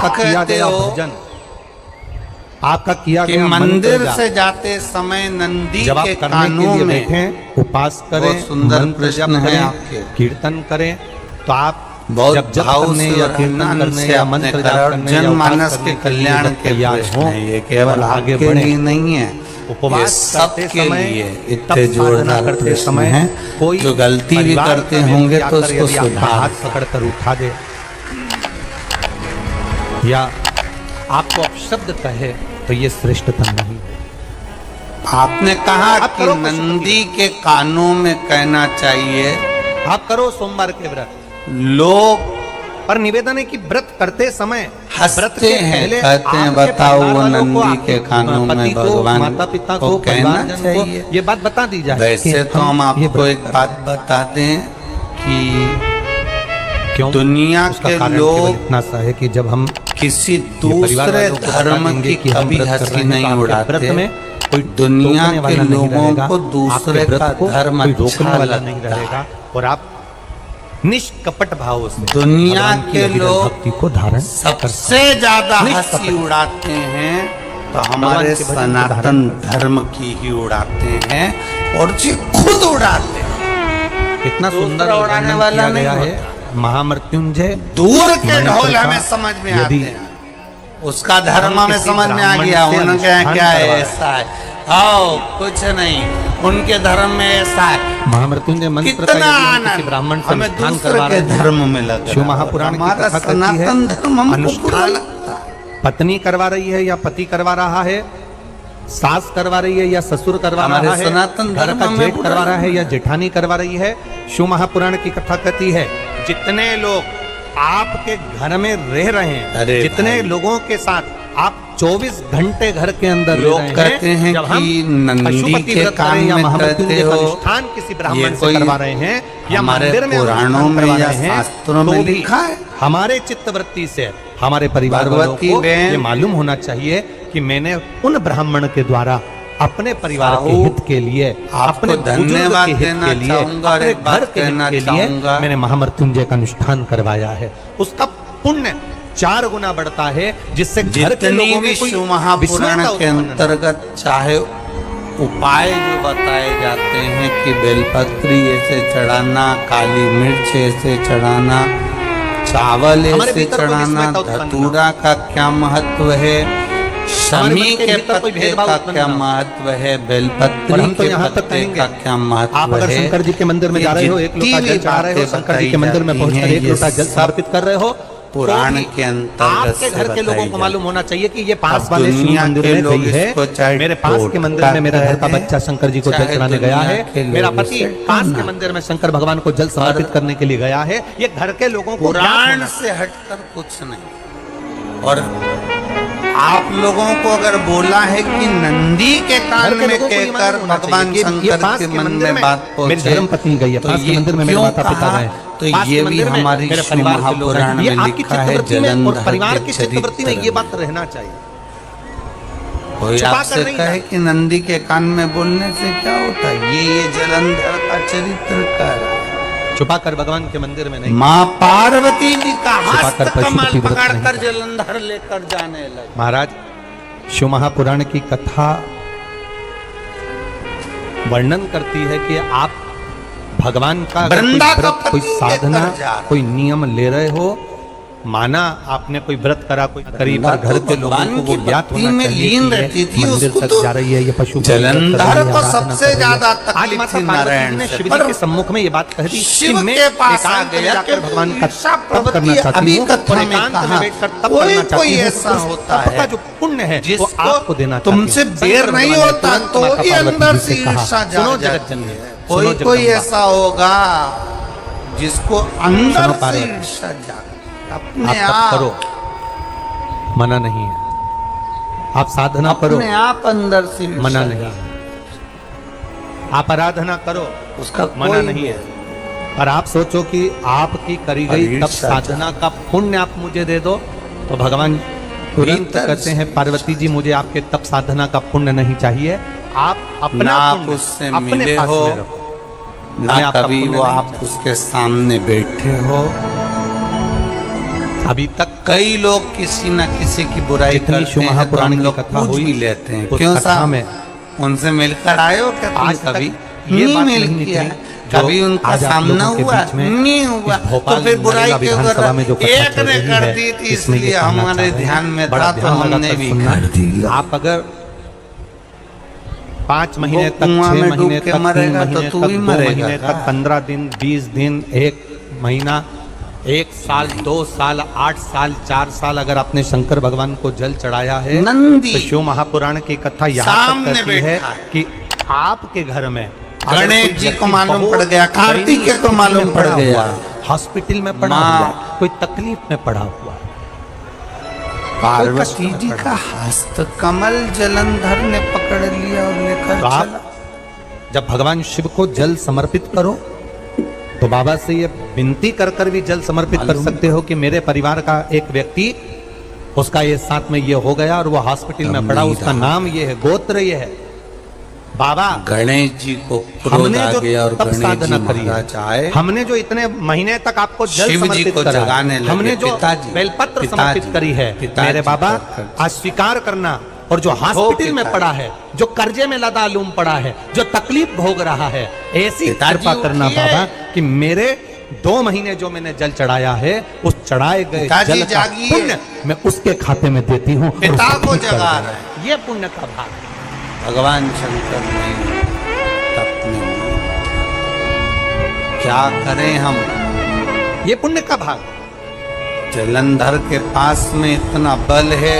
आपका किया गया भजन, आपका किया गया मंदिर से जाते समय नंदी के कानों में बैठें, उपास करें, सुंदर प्रश्न है आपके, कीर्तन करें, तो आप बहुत भाव से या कीर्तन करने या मंत्र जाप करने या जनमानस के कल्याण के प्रश्न है। ये केवल आगे बढ़े नहीं है, उपवास सबके लिए इतने जोरदार करते समय है। कोई जो गलती भी करते होंगे तो उसको सुधार, हाथ पकड़कर उठा दे, या आपको अपशब्द कहे तो ये श्रेष्ठतम नहीं है। आपने कहा कि नंदी के कानों में कहना चाहिए। आप करो सोमवार के व्रत, लोग पर निवेदन है कि व्रत करते समय हंसते हैं, कहते हैं बताओ वो नंदी के कानों में भगवान माता पिता को कहना चाहिए। ये बात बता दी जाए। वैसे तो हम आपको एक बात बता दें कि क्यों दुनिया के लोग इतना सा है कि जब हम किसी दूसरे धर्म की कभी हंसी नहीं उड़ाते में, कोई दुनिया के लोगों को दूसरे का धर्म अच्छा नहीं रहेगा, और आप निष्कपट भाव से दुनिया के लोग भक्ति को धारण सबसे ज्यादा हंसी उड़ाते हैं तो हमारे सनातन धर्म की ही उड़ाते हैं, और जी खुद उड़ाते हैं। इतना सुंदर उड़ाने वाला नहीं है। महामृत्युंजय दूर के ढोल हमें समझ में आते हैं, उसका धर्म हमें समझ में आ गया। उनके क्या है ऐसा है, आओ कुछ नहीं, उनके धर्म में ऐसा है। महामृत्युंजय मंत्र का किसी ब्राह्मण से अनुष्ठान करवा रहे धर्म में लगा, शिव महापुराण की कथा सनातन धर्म अनुष्ठान पत्नी करवा रही है या पति करवा रहा है, सास करवा रही है या ससुर करवा रहा है, सनातन घर का जेठ करवा रहा है या जेठानी करवा रही है। शिव महापुराण की कथा कहती है जितने लोग आपके घर में रह रहे हैं, जितने लोगों के साथ आप 24 घंटे घर के अंदर लोग कहते हैं कि नंदी के काम में कहते हो, अनुष्ठान किसी ब्राह्मण से करवा रहे हैं या मंदिर में पुराणों में या शास्त्रों में लिखा है। हमारे चित्तवृत्ति से हमारे परिवार वालों को ये मालूम होना चाहिए कि मैंने उन ब्राह्मण के द्वारा अपने परिवार के हित के लिए, अपने धन्यवाद देना चाहूंगा, अपने घर के हित के लिए मैंने महामृत्युंजय का अनुष्ठान करवाया है। उसका पुण्य 4 गुना बढ़ता है, जिससे घर के लोगों में कोई महापुराण के अंतर्गत चाहे उपाय जो बताए जाते हैं कि बेलपत्री ऐसे चढ़ाना, काली मिर्च ऐसे चढ़ाना, चावल ऐसे चढ़ाना, धतूरा का क्या महत्व है, शमी के पत्ते का क्या महत्व है, बेलपत्री के पत्ते का क्या महत्व है। आप अगर शंकर जी के मंदिर में जा रहे हो, एक लोटा जल चढ़ा रहे हो, शंकर जी के मंदिर में पहुंचकर एक लोटा जल समर्पित कर रहे हो, पुराण के अंतर्गत आपके घर के लोगों को मालूम होना चाहिए कि ये पास वाले शिव मंदिर में गई है, मेरे पास के मंदिर में मेरा घर का बच्चा शंकर जी को जल चढ़ाने गया है, मेरा पति पास के मंदिर में शंकर भगवान को जल समर्पित करने के लिए गया है। ये घर के लोगों को पुराण से हटकर कुछ नहीं। और आप लोगों को अगर बोला है कि नंदी के कान में कहकर भगवान शंकर के मन में बात पहुंचे, धर्म पत्नी गई है, पास के मंदिर में मेरे माता पिता गए, तो ये भी हमारी महापुराण में लिखा है। जलंधर परिवार की चित्तवृत्ति में ये बात रहना चाहिए। कोई आपसे कहे कि नंदी के कान में बोलने से क्या होता है, ये जलंधर का चरित्र का छुपा कर भगवान के मंदिर में नहीं, माँ पार्वती जी का हस्त कमल पकड़कर जलंधर लेकर जाने लगे। महाराज शिव महापुराण की कथा वर्णन करती है कि आप भगवान का कोई साधना, कोई नियम ले रहे हो, माना आपने कोई व्रत करा, कोई करीब घर के लोगों को वो ज्ञात होना चाहिए कि मंदिर तक जा रही है, ये पशु जलंधर को सबसे ज्यादा तकलीफ थी नारायण ने शिव जी के सम्मुख में ये बात कह दी कि मैं एकांत में जाकर भगवान का तप करना चाहती हूँ, और एकांत में बैठकर तप करना चाहती हूँ। ऐसा होता है जो पुण्य है वो आपको देना, तुमसे बेर नहीं होता तो ये अंदर से ईर्ष्या जगत कोई ऐसा होगा जिसको अंदर से ईर्ष्या जाए, अपने आप करो, मना नहीं है, आप साधना करो, अपने आप अंदर से मना नहीं है, आप आराधना करो, उसका मना नहीं है। और आप सोचो कि आपकी करी गई तब साधना का पुण्य आप मुझे दे दो, तो भगवान तुरंत कहते हैं पार्वती जी मुझे आपके तप साधना का पुण्य नहीं चाहिए, आप अपना उससे मिले हो ना कभी वो आप उसके सामने बैठे हो, अभी तक कई लोग किसी न किसी की बुराई जितनी करते शिव हैं तो महापुराण हम की लोग कथा पूछ हुई, भी लेते हैं। उस क्यों कथा साहब में उनसे मिलकर आए हो क्या तुम आज तक कभी? ये नहीं बात मिल नहीं किया निकली है। जो कभी उनका आज आप सामना लोगों के हुआ बीच में नहीं हुआ इस भोपाल तो फिर बुराई नरेला क्यों कर विधानसभा में जो रहे? कथा एक चल ने रही कर है, दी थी इसमें ये इसलिए कहना हमारे चाह रहे हैं, ध्यान में बड़ा था तो ध्यान हमने लगाकर भी सुनना। कर दी। आप अगर 5 महीने वो तक, कुआं 6 में डूब महीने के तक, 3 मरेगा तो महीने तू तक, भी 2 मरेगा महीने का? तक, 15 दिन, 20 दिन, 1 महीना, 1 साल, 2 साल, 8 साल, 4 साल अगर आपने शंकर भगवान को जल चढ़ाया है नंदी तो शिव महापुराण की कथा यहाँ सामने तक कहती है बैठा है। कि आपके घर में गणेश जी को मालूम पड़ गया, कार्तिकेय को मालूम पड़ गया, हॉस्पिटल में पड़ा माँ, हुआ, कोई तकलीफ में पड़ा हुआ, पार्वती जी का हस्त कमल जलंधर ने पकड़ लिया और लेकर तो आप चला। जब भगवान शिव को जल समर्पित करो तो बाबा से ये विनती कर कर भी जल समर्पित कर सकते हो कि मेरे परिवार का एक व्यक्ति, उसका ये साथ में ये हो गया और वो हॉस्पिटल में पड़ा, उसका नाम ये है, गोत्र ये है। बाबा गणेश जी को क्रोध हमने आ जो गया और तप गणेश जी साधना करी महाराज आए, है, हमने जो इतने महीने तक आपको जल शिव जी समर्पित को करा, जगाने लगे। हमने जो पिताजी, बेलपत्र पिताजी, समर्पित करी है, पिताजी मेरे बाबा कर- आज स्वीकार करना। और जो हॉस्पिटल में पिताजी। पड़ा है, जो कर्जे में लदालूम पड़ा है, जो तकलीफ भोग रहा है, ऐसी पिताजी कृपा करना उठिए। बाबा कि मेरे 2 महीने जो मैंने जल चढ़ाया है, उस चढ़ाए गए पिताजी जल का जागिए। पुण्य मैं उसके खाते में देती हूँ और पिता उसको को ठीक कर जगा दूंगा। रहे ये पुण्य का भाग है। भगवान शंकर ने तप में ली। क्या करें हम? ये पुण्य का भाग। जलंधर के पास में इतना बल है,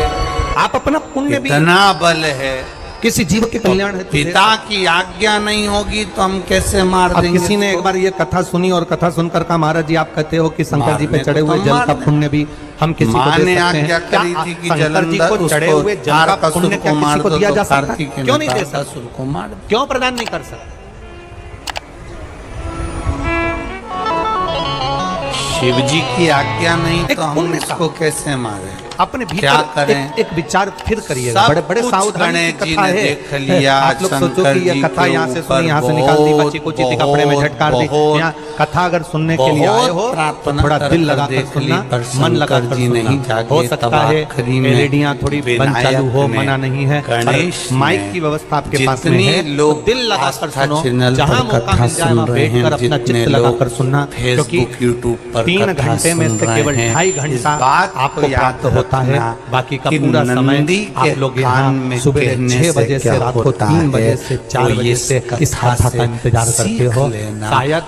आप अपना पुण्य भी इतना बल है, किसी जीव के कल्याण है। पिता की आज्ञा नहीं होगी तो हम कैसे मार अब देंगे? किसी ने एक बार ये कथा सुनी और कथा सुनकर कहा, महाराज जी आप कहते हो कि शंकर जी पे मारने चढ़े को हुए तो जल का मारने। पुण्य भी हम किसी को माँ दे ने सकते हैं। आज्ञा क्या करी थी कि शंकर जी जलंधर को चढ़े उसको हुए जल का तारकासुर पुण्य क्या को मार किसी को दो दिया तो जा सकता है? कार्तिकेय क्यों ने नहीं दे सकते? तारकासुर को मार दो। क्यों प्रदान नहीं कर सकते? शिव जी की आज्ञा नहीं एक तो हम पुण्य का। इसको कैसे मारे? अपने क्या भीतर करें? एक विचार फिर करिएगा। सब बड़े बड़े कुछ सावधानी गणेश की जी कथा ने है। देख लिया, आप लोग सोचो शंकर कि ये जी कथा के यहाँ से ऊपर सुनी, यहाँ से निकाल दी, बहुत, बच्ची को चीटी कपड़े में झटकार दी। बहुत, यहाँ कथा अगर सुनने के लिए आए हो तो प्रार्थना थोड़ा कर दिल कर लगाकर देख ली, सुनना, पर मन लगाकर शंकर जी सुनना। नहीं जागे, हो तब सकता है आखिरी में एलईडियां थोड़ी बंद चालू हो, विनायक ने, मना नहीं है, गणेश पर माइक ने, की व्यवस्था आपके पास में जितने है, लोग तो दिल लगाकर आस्था सुनो, चैनल जहाँ पर मौका कथा मिल जाए वहाँ सुन रहे हैं, बैठकर अपना जितने चित्त लोग लगाकर सुनना, क्योंकि फेसबुक यूट्यूब पर 3 कथा घंटे में सुन से रहे केवल हैं, 2.5 इस घंटा बात को आपको याद प्राप्त होता है। रखना बाकी का कि पूरा समय नंदी के आप लोग कान यहाँ में सुबह कहने 6 बजे से क्या रात को होता 3 बजे है, से 4 वो बजे ये से इस कथा कथा से का इंतजार करते सीख हो। लेना। शायद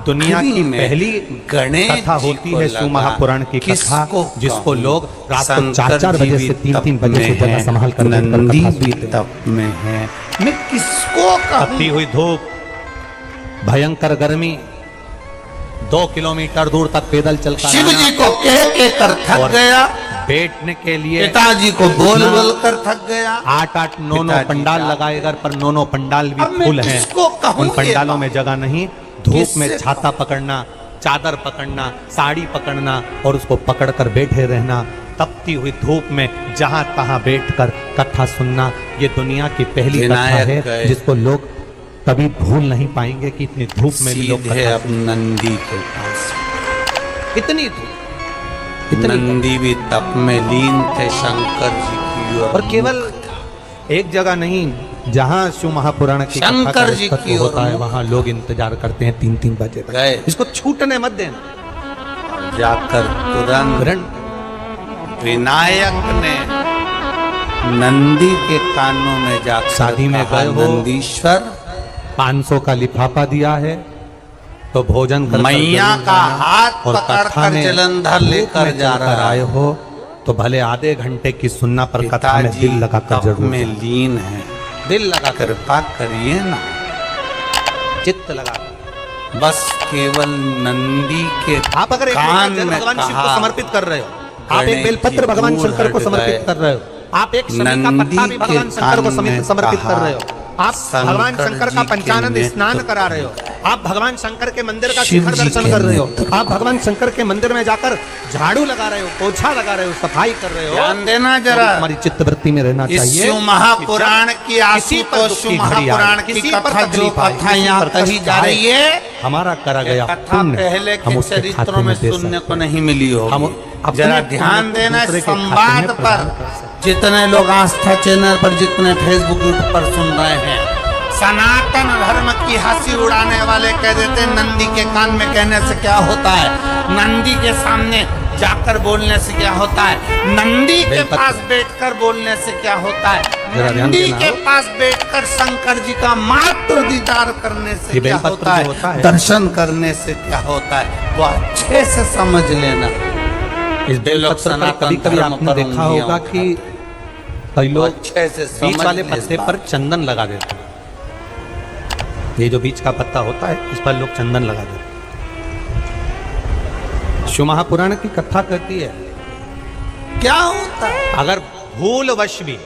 दुनिया की में पहली गणेश कथा जी होती को है शिव लगा, महापुराण की कथा, किसको जिसको कहूं? लोग रात को शंकर 4-4 बजे जी से भी 3-3 तप बजे से में जगह है, संभाल कर बैठकर नंदी कथा भी सुनते हैं। तप में है। मैं किसको कहूं? तपती हुई धूप, भयंकर गर्मी, 2 किलोमीटर दूर तक पैदल चलकर शिव आना जी को कह के कर थक और गया, बैठने के लिए पिताजी को बोल बोल कर थक गया। 8-8, 9-9 पिताजी पंडाल का- लगाए घर पर 9-9 पंडाल भी अब मैं फुल हैं। किसको कहूं उन ये पंडालों बात? में जगह नहीं। धूप में किससे छाता पकड़ना, चादर पकड़ना, साड़ी पकड़ना और उसको पकड़कर बैठे रहना, तपती हुई धूप में जहां तहां बैठकर कथा सुनना, ये दुनिया की पहली कथा विनायक है गए। जिसको लोग कभी भूल नहीं पाएंगे कि इतनी धूप में भी लोग सीधे कथा अब नंदी के पास। सुन- इतनी धूप, इतनी नंदी भी तप में लीन थे शंकर जी की ओर। और केवल एक जगह नहीं, जहां शिव महापुराण की कथा का शंकर जी तत्व की ओर होता है मुख। वहां लोग इंतजार करते हैं 3-3 बजे तक। गए इसको छूटने मत देना। जाकर तुरंत तुरंत विनायक ने नंदी के कानों में जाकर शादी में कहा, गए हो, नंदीश्वर 500 का लिफाफा दिया है तो भोजन कर मैया का हाथ पकड़कर जलंधर लेकर जा रहा आए है। हो तो भले आधे घंटे की सुनना पर कथा में पिताजी दिल लगाकर तप जरूर में जाना। लीन है, दिल लगाकर, कृपा करिए ना। चित्त लगा। बस केवल नंदी के आप अगर एक कान जल में भगवान शिव को कहा, समर्पित कर रहे हो, आप एक गणेश बेलपत्र जी भगवान दूर शंकर को हट समर्पित गए। कर रहे हो, आप एक शमी का नंदी पत्ता भी के भगवान शंकर को कान में समर्पित कर कहा, रहे हो, आप भगवान शंकर का जी के पंचानंद स्नान नेतृत्व करा रहे हो, आप भगवान शंकर के मंदिर का शिव शिखर जी दर्शन के कर रहे हो, नेतृत्व। आप भगवान शंकर के मंदिर में जाकर झाड़ू लगा रहे हो, पोछा लगा रहे हो, सफाई कर रहे हो। ध्यान देना जरा। हमारी चित्तवृत्ति में रहना इस चाहिए। शिव महापुराण की किसी पर आशुतोष दुख शिव की घड़ी आए, महापुराण की किसी पर कथा जो तकलीफ आए, कथा किसी यहाँ पर कही कष्ट जा आए, रही है, हमारा करा ये गया कथा पुण्य पहले हम के उसके खाते चरित्रों में दे सुनने सकते को हैं। नहीं मिली होगी। हम अपने जरा पुण्य ध्यान को देना दूसरे इस के खाते संवाद में प्रदान पर। कर सकते। जितने लोग आस्था चैनल पर, जितने फेसबुक यूट्यूब पर सुन रहे हैं, सनातन धर्म की हंसी उड़ाने वाले कह देते हैं नंदी के कान में कहने से क्या होता है, नंदी के सामने जाकर बोलने से क्या होता है, नंदी के पास बैठकर बोलने से क्या होता है, जरा ध्यान नंदी देना के हो। पास बैठकर शंकर जी का मात्र दीदार करने से ये क्या बेलपत्र होता जो होता है, है। दर्शन करने से क्या होता है, वो अच्छे से समझ लेना। इस बेलपत्र पर कभी कभी आपने देखा होगा कि कई लोग अच्छे से बीच समझ वाले ले इस पत्ते बात। पर चंदन लगा देते हैं। ये जो बीच का पत्ता होता है इस पर लोग चंदन लगा देते हैं। शिव महापुराण की कथा कहती है क्या होता है, अगर भूलवश भी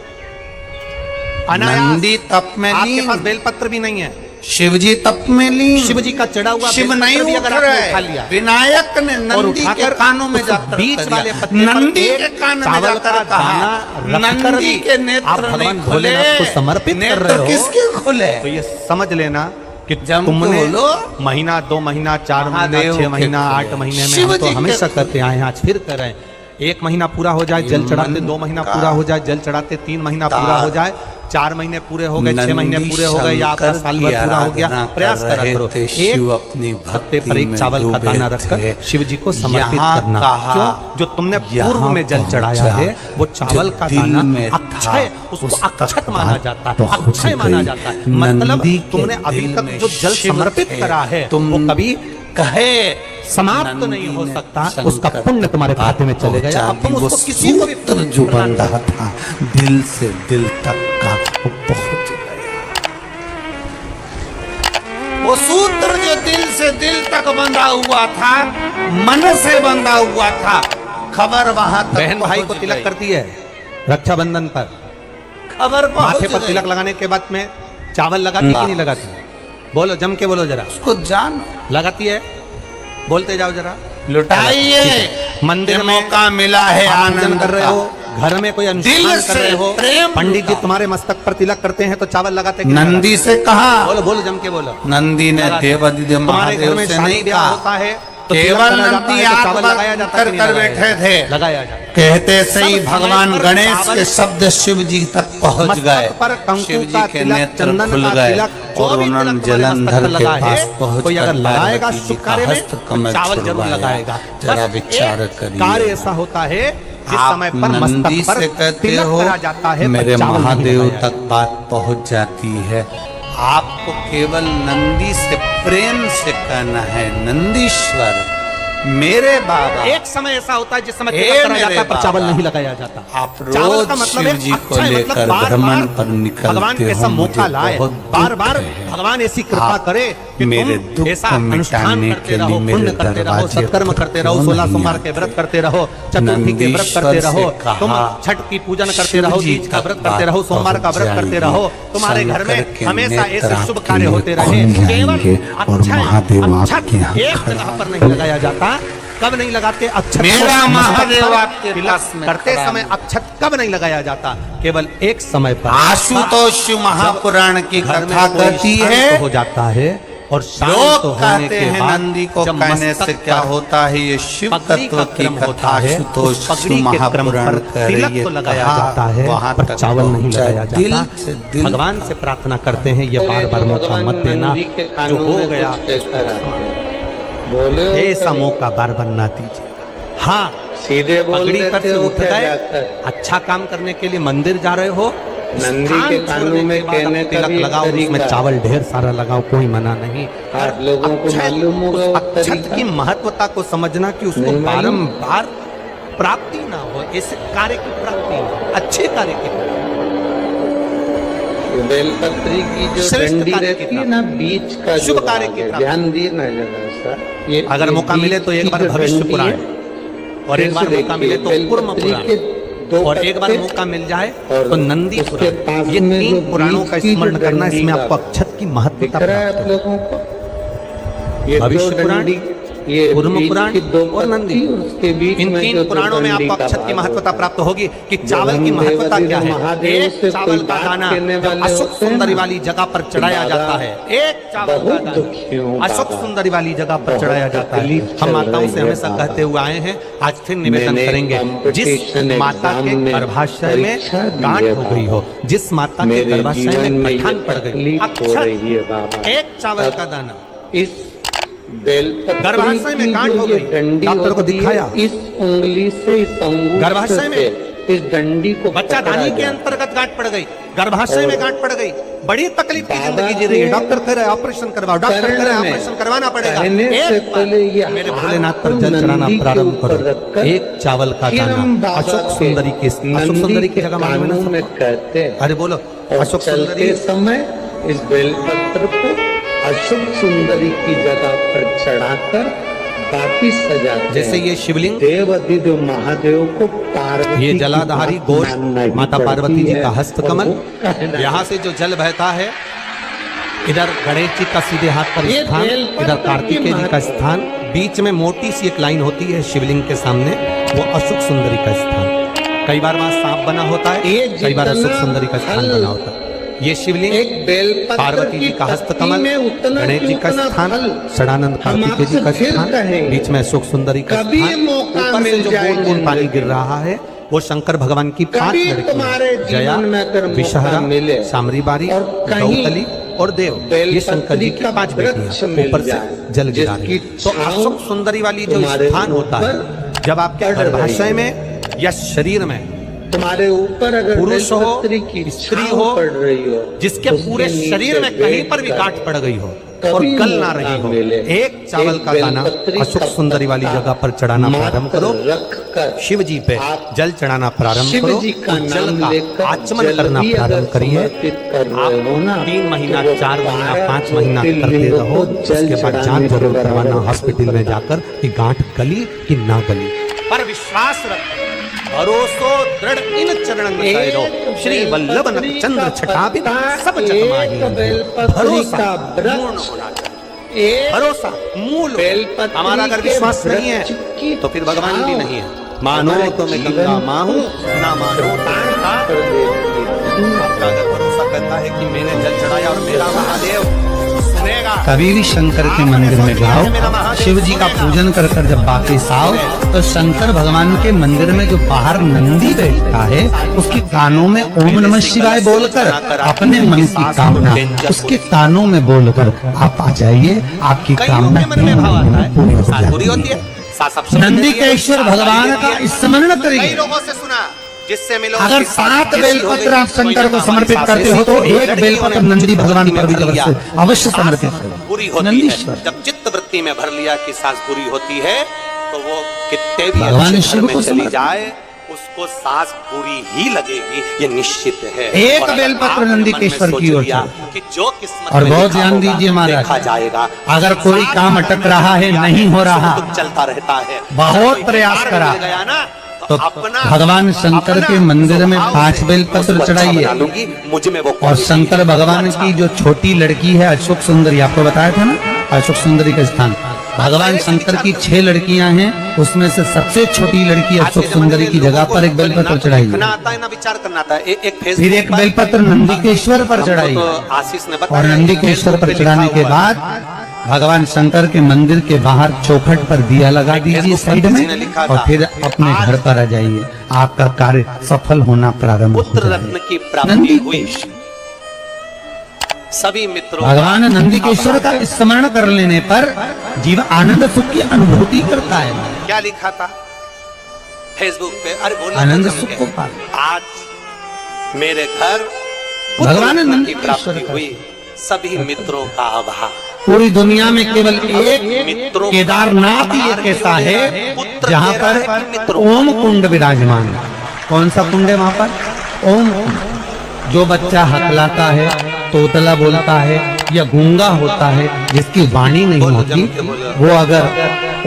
अनायास नंदी तप में आपके लीन, पास बेलपत्र भी नहीं है, शिवजी तप में लीन, शिव जी का चढ़ा हुआ शिव नहीं बेलपत्र भी उठ अगर आपने रहे, उठा लिया विनायक ने और नंदी के उठाकर कानों में उस जाकर बीच कर वाले दिया। पत्ते पर नंदी एक के कान में चावल जाकर का कहा, दाना रखकर नंदी भी के आप नेत्र भगवान नहीं खुले, भोलेनाथ को समर्पित कर नेत्र रहे हो। किसके खुले, तो ये समझ लेना कि जम तुमने के बोलो, महीना 2 महीना 4 महीना महादेव 6 के महीना खुले। 8 महीने में शिव हम तो जी के हमेशा खुले। करते आए हैं, आज फिर कर रहे हैं। 1 महीना पूरा हो जाए जल ये चढ़ाते, मन 2 महीना का पूरा हो जाए जल चढ़ाते, 3 महीना पूरा हो जाए, 4 महीने पूरे हो गए, 6 महीने नंदी पूरे हो गए, या आपका शंकर साल की भर पूरा हो गया, आराधना प्रयास कर करा रहे करो। थे, शिव अपनी पत्ते भक्ति पर एक में चावल का डूबे दाना थे। रखकर शिव जी को समर्पित यहाँ करना। कहा, क्यों? जो तुमने यहाँ पूर्व में जल चढ़ाया पहुंचा, है वो चावल जो का दिल दाना में अक्षय, था, उसको उस अक्षत तक माना बात जाता है, पहुंच अक्षय माना गई। जाता है। मतलब नंदी के तुमने अभी दिल तक में जो जल शिव समर्पित थे, करा है तुम वो कभी कहे समाप्त तो नहीं हो सकता, उसका पुण्य तुम्हारे खाते में चले गया। अब तुम वो उसको किसी को भी सूत्र जो बंधा था दिल से दिल तक का वो पहुंच गया। वो सूत्र जो दिल से दिल तक बंधा हुआ था, मन से बंधा हुआ था, खबर वहां तक बहन भाई को पहुंच तिलक गई। करती है रक्षाबंधन पर, खबर माथे पहुंच पर गई। तिलक लगाने के बाद में चावल लगाती कि नहीं लगाती? बोलो, जम के बोलो जरा। उसको जानो, लगाती है? बोलते जाओ जरा। लुटाइए। मंदिर ये में मौका मिला है आप पूजन आनंद कर रहे का। हो, घर में कोई अनुष्ठान दिल कर रहे से हो, प्रेम पंडित जी लुटाओ। तुम्हारे मस्तक पर तिलक करते हैं तो चावल लगाते कि नहीं नंदी लगाते? से कहा, बोलो बोलो, जम के बोलो। नंदी ने लगाते। देवादिदेव तुम्हारे घर महादेव में से शादी नहीं ब्याह कहा, होता है तो तिलक केवल करा जाता नंदी है तो आंख चावल बंद लगाया जाता है कर कि नहीं कर लगाया बैठे जाता? थे। लगाया जाता है। कहते से ही सब भगवान समय पर गणेश चावल- के शब्द शिव जी तक पहुंच मस्तक गए। पर कंकु शिव जी का के तिलक, नेत्र चंदन खुल का गए तिलक, जो और भी तिलक उन्होंने तुम्हारे मस्तक जलंधर पर के लगा है, पास पहुंच कोई अगर लगाएगा पार्वती जी शुभ का कार्य में हस्त तो कमल चावल जरूर छुड़वाया। लगाएगा। जरा बस विचार एक करिए। कार्य ऐसा होता है जिस आप समय पर नंदी मस्तक पर से कहते तिलक हो करा जाता है मेरे पर चावल नहीं महादेव लगाया तक बात पहुंच जाती है। आपको केवल नंदी से प्रेम से कहना है, नंदीश्वर मेरे बाबा। एक समय ऐसा होता है जिस समय हे तिलक करा मेरे जाता है पर चावल बाबा, नहीं लगाया जाता। आप चावल रोज का मतलब शिव है जी को अक्षय, मतलब लेकर बार-बार भ्रमण पर निकलते भगवान हो, कैसा मुझे मौका लाए, बहुत बार बार दुख है। भगवान ऐसी कृपा आप करे कि मेरे तुम दुख ऐसा को अनुष्ठान मिटाने करते के रहो, लिए पुण्य मेरे करते रहो, दरवाजे सत्कर्म पर करते रहो, क्यों 16 नहीं सोमवार के आते? व्रत करते रहो, चतुर्थी के व्रत नंदीश्वर करते से रहो, तुम कहा, छठ की पूजन करते शिव रहो, जी तीज का तक व्रत करते रहो, बात सोमवार का व्रत पहुंच करते जाएगी। रहो, तुम्हारे घर में शंकर के हमेशा नेत्र ऐसे शुभ आपके कार्य लिए होते रहे। खुल केवल जाएंगे और अक्षय, महादेव अक्षत आपके यहाँ एक खड़ा जगह पर नहीं लगाया जाता। कब नहीं लगाते? अक्षत मेरा को महादेव मस्तक पर आपके तिलक पास में करते खड़ा समय है। अक्षत कब नहीं लगाया जाता? केवल एक समय पर आशुतोष महापुराण की घर में कथा कोई कहती शांत है, हो जाता है और शांत लोग होने कहते के हैं बाद नंदी को जब कहने मस्तक से क्या पर होता है, ये शिव पगड़ी तत्व का की क्रम कथा होता है, आशुतोष उस पगड़ी के क्रम महापुराण पर कह रही तिलक है। तो लगाया कहा, जाता है वहां पर तक चावल नहीं पहुंचा। लगाया दिल जाता। से दिल भगवान से प्रार्थना करते हैं ये बार बार मौका मत देना, जो हो गया ऐसा मौका बार बार ना दीजिए। हाँ, सीधे बोल पगड़ी पर देते से हो उठ क्या गए, जाकर? अच्छा काम करने के लिए मंदिर जा रहे हो, नंदी स्थान के छोड़ने कानों में के बाद कहने अब का तिलक भी एक लगाओ, उसमें तरीका चावल ढेर सारा लगाओ, कोई मना नहीं। आप लोगों को अक्षय, मालूम होगा उस वो अक्षत तरीका? की महत्वता को समझना कि उसको नहीं मालूम? बारंबार प्राप्ति ना हो, ऐसे कार्य की प्राप्ति हो, अच्छे कार्य की प्राप्ति। बेलपत्री की जो श्रेष्ठ डंडी कार्य रहती की है ना, बीच का जो शुभ कार्य भाग की है, प्राप्ति। ध्यान दिए ना जरा सा। ये अगर ये मौका बीच मिले तो एक की बार जो भविष्य डंडी पुराण है, और एक बार फिर से मौका मिले तो देखिए, कुर्म बेलपत्री पुराण के दो और एक बार पत्ते मौका मिल जाए और तो नंदी उसके पुराण, पास ये में जो 3 पुराणों का बीच की स्मरण जो करना, डंडी इसमें का आपको अक्षत की महत्वता दिख रहा है प्राप्त आप होगी। लोगों को? ये भविष्य दो पुराण डंडी ये कुर्म बीच पुराण की दो और नंदी। पत्ती, उसके बीच इन में तीन जो पुराणों में दंडी आपको का अक्षत की भाग महत्वता प्राप्त होगी कि जब चावल हम की महत्वता देवाधिदेव क्या है। महादेव एक से चावल कोई का बात दाना कहने जब वाले अशोक होते हैं सुंदरी ना, वाली जगह पर चढ़ाया बाबा, जाता है, एक चावल का बहुत दाना दुखी हूँ अशोक बाबा, सुंदरी वाली जगह पर बहुत चढ़ाया जाता है। तकलीफ हम चल माताओं रही से है हमेशा बाबा। कहते हुए आए हैं, आज फिर निवेदन मैंने करेंगे, जिस कंपटीशन माता के एग्जाम में गर्भाशय में परीक्षा दी गांठ है हो गई हो, जिस माता के मेरे गर्भाशय जीवन में में गठान ये पड़ गई, तकलीफ हो अक्षत रही है बाबा। एक चावल अब का दाना इस बेलपत्री गर्भाशय में की गांठ जो हो ये गई, डंडी डॉक्टर को होती है, दिखाया। इस उंगली से इस अंगूठे गर्भाशय में से इस डंडी को बच्चादानी पकड़ा के जाए। अंतर्गत गांठ पड़ गई, गर्भाशय में गांठ पड़ गई, बड़ी तकलीफ की जिंदगी जी रही है। डॉक्टर कह रहे हैं ऑपरेशन करवाओ, डॉक्टर कह रहे हैं ऑपरेशन करवाना पड़ेगा। कहने से एक पहले ये बार मेरे हाथ भोलेनाथ पर को जल चढ़ाना नंदी के प्रारंभ ऊपर करो। रखकर एक चावल का फिर हम दाना बाबा अशोक के सुंदरी की, अशोक नंदी सुंदरी की के जगह मालूम है कानों ना में सबको? कहते हैं अरे बोलो, और अशोक सुंदरी चलते समय इस बेलपत्र को अशोक सुंदरी की जगह पर चढ़ाकर वापिस सजाते जैसे हैं। ये शिवलिंग, देवाधिदेव महादेव को पार्वती ये की जलाधारी बात गोश मानना ही माता पड़ती पार्वती जी है। का हस्तकमल, और वो कहना यहाँ से जो जल बहता है, इधर गणेश जी का सीधे हाथ पर ये स्थान, बेलपत्र इधर की कार्तिकेय जी का महत्व। स्थान, बीच में मोटी सी एक लाइन होती है शिवलिंग के सामने, वो अशोक सुंदरी का स्थान। कई बार वहां सांप बना होता है, ये कई बार अशोक जितना सुंदरी का स्थान फल बना होता है। ये शिवलिंग, एक बेलपत्र पार्वती जी की का पत्ती हस्तकमल, में उतना गणेश जी की का उतना स्थान, फल। षडानंद हम कार्तिकेय जी का आपसे फिर स्थान, कहेंगे, बीच में अशोक सुंदरी का कभी स्थान, मौका ऊपर से मिल जो जाए बूंद बूंद पानी जिंदगी गिर रहा है, वो शंकर भगवान की 5 कभी लड़कियां, तुम्हारे जया, जीवन में अगर मौका विषहरा, मिले सामरीबारी, और कहीं गौतली और देव, ये शंकर जी की 5 वृक्ष बेटियां मिल ऊपर से जाए, जल गिरा रही जिसकी हैं। तो छांव अशोक सुंदरी वाली जो तुम्हारे स्थान होता है, ऊपर जब आपके पड़ रही गर्भाशय है। में या शरीर में तुम्हारे ऊपर अगर पुरुष हो, बेलपत्री की स्त्री छांव हो, पड़ रही हो, जिसके उसके पूरे नीचे शरीर में कहीं पर भी बैठकर गांठ पड़ गई हो और कभी गल ना मौका रही हो, मिले, एक चावल का दाना बेलपत्री अशोक का सुंदरी वाली पत्ता जगह पर चढ़ाना प्रारंभ मात्र करो। रखकर शिव जी पे आप जल चढ़ाना प्रारंभ शिव करो, जी का उस जल नाम का लेकर आचमन जल करना भी अगर प्रारंभ करिए। समर्पित कर रहे आप हो ना, 3 महीना, तो वो 4 महीना, 12 5 महीना करते ज्योतिर्लिंगों रहो, को जल उसके बाद चढ़ाने जांच के जरूर बराबर करवाना होता हॉस्पिटल में जाकर कि गांठ गली कि ना गली। पर विश्वास रख, भरोसो दृढ़ इन चरणन में ठहरो, श्री वल्लभ नक्षत्र छठा भी सब जग माही। भरोसा पूर्ण होना चाहिए, भरोसा मूल। हमारा अगर विश्वास नहीं है तो फिर भगवान भी नहीं है। मानो तो मैं गंगा माहूं, ना मानो तो मैं ताप। आपका अगर भरोसा करता है कि मैंने जल चढ़ाया और मेरा महादेव सुनेगा, कभी भी शंकर के मंदिर में जाओ, शिव जी का पूजन कर कर जब वापिस आओ, तो शंकर भगवान के मंदिर में जो बाहर नंदी बैठा है, उसके कानों में ओम नमः शिवाय बोलकर अपने मन की कामना उसके कानों में बोलकर आप आ जाइए, आपकी कईयों कामना के मन में भाव आता पूरी है, हो साथ बुरी जाएगी। होती है, साथ सब सब नंदी देती है, के ईश्वर साथ भगवान गाली देती का है। स्मरण कई करिए। लोगों से सुना, जिससे मिलो अगर उसके साथ 7 कैसी हो बेलपत्र गई, आप शंकर को कोई ना समर्पित हमारी करते हो तो सास ऐसी, एक लड़कियों बेलपत्र ने नंदी चित्त भगवान वृत्ति पर भी में भर लिया, जबरदस्त अवश्य सास समर्पित करो। बुरी होती नंदी है, ईश्वर। जब चित्त वृत्ति में भर लिया कि सास बुरी होती है, तो वो कितने भी भगवान अच्छे शिव घर में को चली समर्पित। जाए, उसको सास बुरी ही लगेगी, ये निश्चित है। एक और अगर बेलपत्र आपने नंदी मन के में ईश्वर सोच की ओर लिया से। कि जो किस्मत और में बहुत लिखा ध्यान होगा, दीजिए महाराज, देखा जाएगा। अगर कोई काम अटक रहा है, नहीं हो रहा, सुख दुख चलता रहता है, बहुत कोई प्रयास हार करा, मिल गया ना, तो अपना भगवान शंकर अपना के मंदिर में स्वभाव 5 से बेलपत्र उसको अच्छा चढ़ाइए। बना लूंगी, मुझ में वो और quality शंकर है। भगवान अच्छा। की जो छोटी लड़की है अशोक सुंदरी, आपको बताया था ना, अशोक सुंदरी का स्थान, भगवान शंकर की 6 लड़कियां हैं, उसमें से सबसे छोटी लड़की आज अशोक के ज़माने सुंदरी में की लोगों जगह को पर एक बेलपत्र ना चढ़ाइए। लिखना आता है ना विचार करना आता है। एक फिर फेसबुक एक पर बेलपत्र नंदी के ईश्वर पर हमको चढ़ाइए। तो आशीष ने बताया, और नंदी के ईश्वर पर चढ़ाने के बाद भगवान शंकर के मंदिर के बाहर चौखट पर दिया लगा दीजिए साइड किसी ने में, लिखा और था, फिर अपने घर पर आ जाइए, आपका कार्य सफल होना प्रारंभ हो पुत्र रत्न जाएगा। की प्राप्ति नंदी हुई। सभी मित्रों भगवान नंदी के ईश्वर का स्मरण कर लेने पर जीवन आनंद सुख की अनुभूति करता है। क्या लिखा था फेसबुक पे, अरे बोलो आनंद तो सुख जम को के। पाए। आज मेरे घर पुत्र भगवान रत्न नंद की के प्राप्ति ईश्वर का। हुई, सभी मित्रों का आभार। पूरी दुनिया में केवल एक केदारनाथ ही एक ऐसा है जहाँ पर ओम कुंड विराजमान है। कौन सा कुंड है वहाँ पर? ओम कुंड। जो बच्चा हकलाता है, तोतला बोलता है या गूंगा होता है, जिसकी वाणी नहीं होती, वो अगर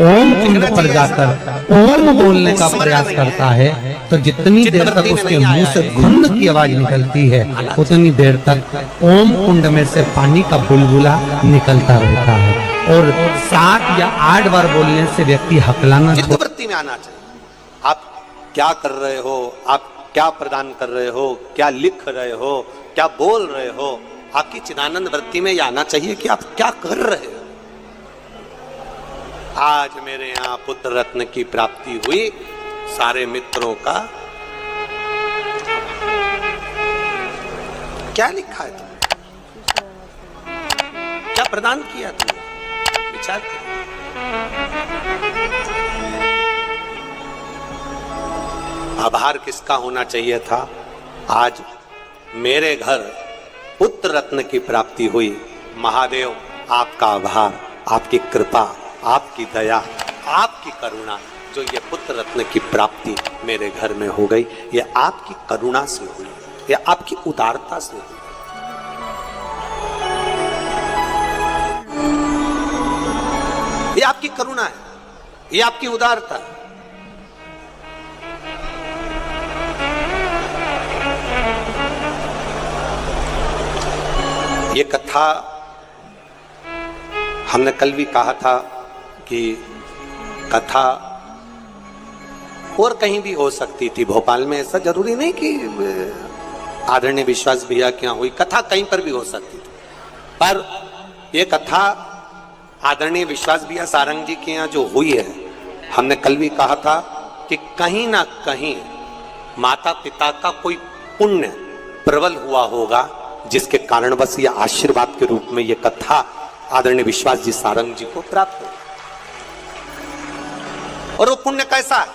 ओम कुंड पर जाकर ओम बोलने का प्रयास करता है तो जितनी देर तक उसके मुंह से घुंड की आवाज निकलती है, उतनी देर तक ओम कुंड में से पानी का बुलबुला निकलता रहता है। और 7 या 8 बार बोलने से व्यक्ति हकलाना जिद्द वृत्ति में आना चाहिए। आप क्या कर रहे हो, आप क्या प्रदान कर रहे हो, क्या लिख रहे हो, क्या बोल रहे हो, आपकी चिदानंद वृत्ति में यह आना चाहिए कि आप क्या कर रहे हो। आज मेरे यहाँ पुत्र रत्न की प्राप्ति हुई, सारे मित्रों का क्या लिखा है तुमने, क्या प्रदान किया तुमने, विचार करो। आभार किसका होना चाहिए था। आज मेरे घर पुत्र रत्न की प्राप्ति हुई, महादेव आपका आभार, आपकी कृपा, आपकी दया, आपकी करुणा, जो ये पुत्र रत्न की प्राप्ति मेरे घर में हो गई, ये आपकी करुणा से हुई, ये आपकी उदारता से हुई। ये आपकी करुणा है, ये आपकी उदारता है। ये कथा हमने कल भी कहा था कि कथा और कहीं भी हो सकती थी, भोपाल में ऐसा जरूरी नहीं कि आदरणीय विश्वास भैया के यहाँ हुई, कथा कहीं पर भी हो सकती थी। पर ये कथा आदरणीय विश्वास भैया सारंग जी के यहाँ जो हुई है, हमने कल भी कहा था कि कहीं ना कहीं माता पिता का कोई पुण्य प्रबल हुआ होगा, जिसके कारण बस ये आशीर्वाद के रूप में ये कथा आदरणीय विश्वास जी सारंग जी को प्राप्त हो। और वो पुण्य कैसा है,